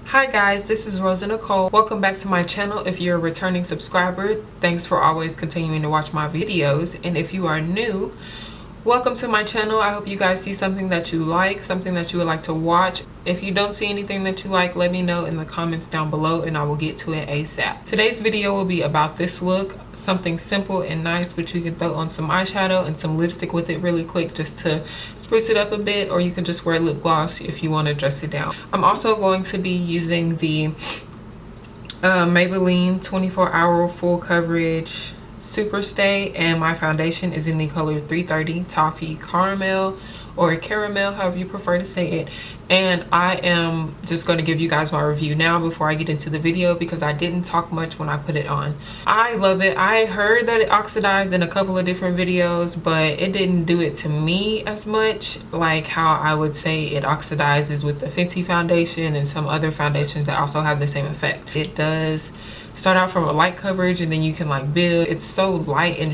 Hi guys, this is RosaNicole. Welcome back to my channel. If you're a returning subscriber, thanks for always continuing to watch my videos. And if you are new, welcome to my channel. I hope you guys see something that you like, something that you would like to watch. If you don't see anything that you like, let me know in the comments down below and I will get to it ASAP. Today's video will be about this look, something simple and nice, which you can throw on some eyeshadow and some lipstick with it really quick just to spruce it up a bit, or you can just wear lip gloss if you want to dress it down. I'm also going to be using the Maybelline 24-hour full coverage super stay, and my foundation is in the color 330 Toffee Caramel, or caramel, however you prefer to say it. And I am just going to give you guys my review now before I get into the video, because I didn't talk much when I put it on. I love it. I heard that it oxidized in a couple of different videos, but it didn't do it to me as much like how I would say it oxidizes with the Fenty foundation and some other foundations that also have the same effect. It does start out from a light coverage and then you can like build. It's so light and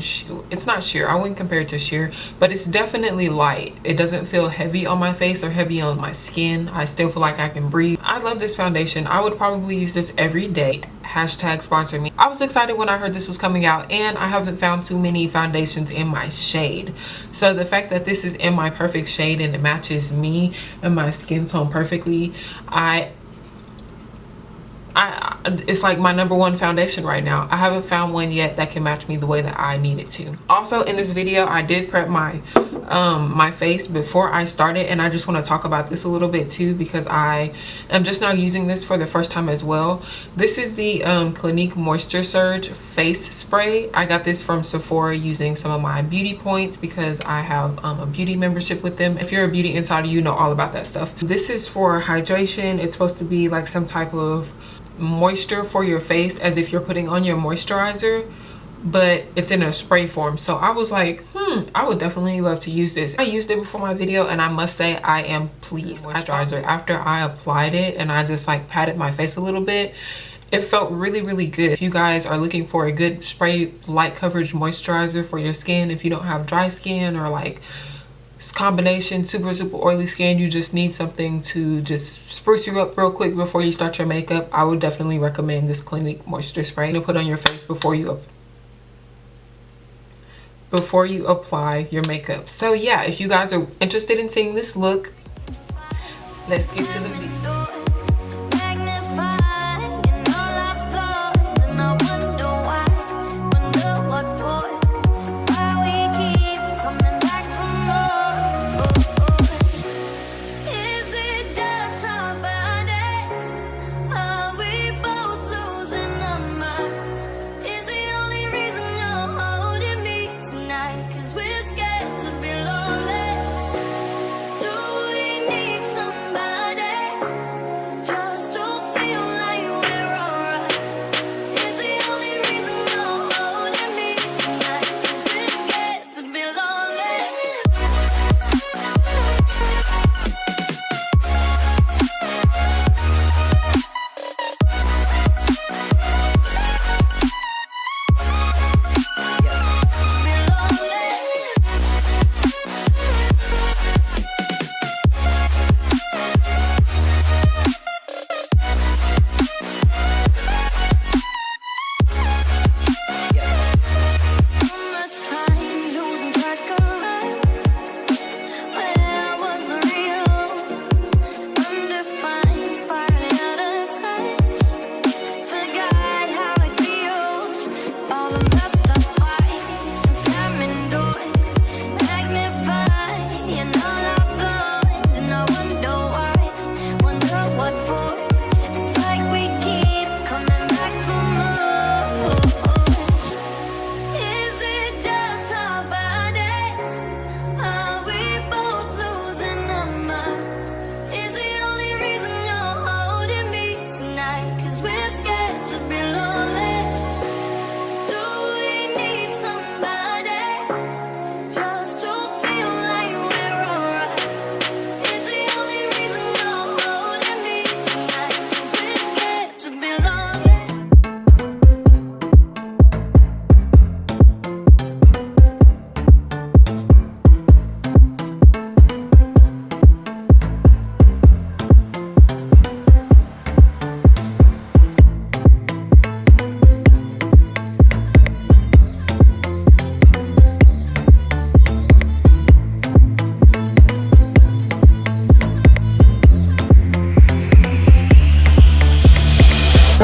it's not sheer. I wouldn't compare it to sheer, but it's definitely light. It doesn't feel heavy on my face or heavy on my skin. I still feel like I can breathe. I love this foundation. I would probably use this every day. Hashtag sponsor me. I was excited when I heard this was coming out, and I haven't found too many foundations in my shade. So the fact that this is in my perfect shade and it matches me and my skin tone perfectly, it's like my #1 foundation right now. I haven't found one yet that can match me the way that I need it to. Also, in this video, I did prep my my face before I started, and I just want to talk about this a little bit too, because I am just now using this for the first time as well. This is the Clinique Moisture Surge face spray. I got this from Sephora using some of my beauty points because I have a beauty membership with them. If you're a beauty insider, you know all about that stuff. This is for hydration. It's supposed to be like some type of moisture for your face, as if you're putting on your moisturizer, but it's in a spray form. So I was like, I would definitely love to use this. I used it before my video and I must say I am pleased. Moisturizer, after I applied it and I just like patted my face a little bit, it felt really good. If you guys are looking for a good spray light coverage moisturizer for your skin, if you don't have dry skin or like combination super oily skin, you just need something to just spruce you up real quick before you start your makeup, I would definitely recommend this Clinique Moisture Spray to put on your face before you apply your makeup. So yeah, if you guys are interested in seeing this look, let's get to the video.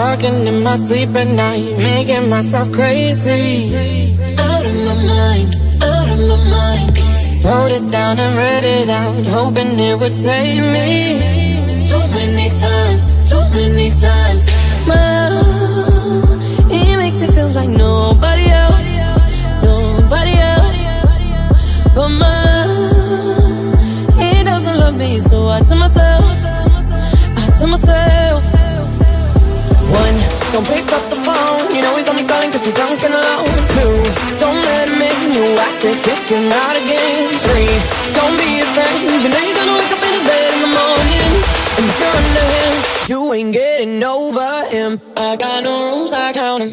talking in my sleep at night, making myself crazy. Out of my mind, out of my mind. Wrote it down and read it out, hoping it would save me. Too many times, too many times. My love, he makes it feel like nobody else, nobody else. But my love, he doesn't love me, so I tell myself, one, don't pick up the phone, you know he's only calling cause he's drunk and alone. Two, don't let him in, you have to kick him out again. Three, don't be his friend, you know you're gonna wake up in his bed in the morning. And if you're under him, you ain't getting over him. I got no rules, I count 'em.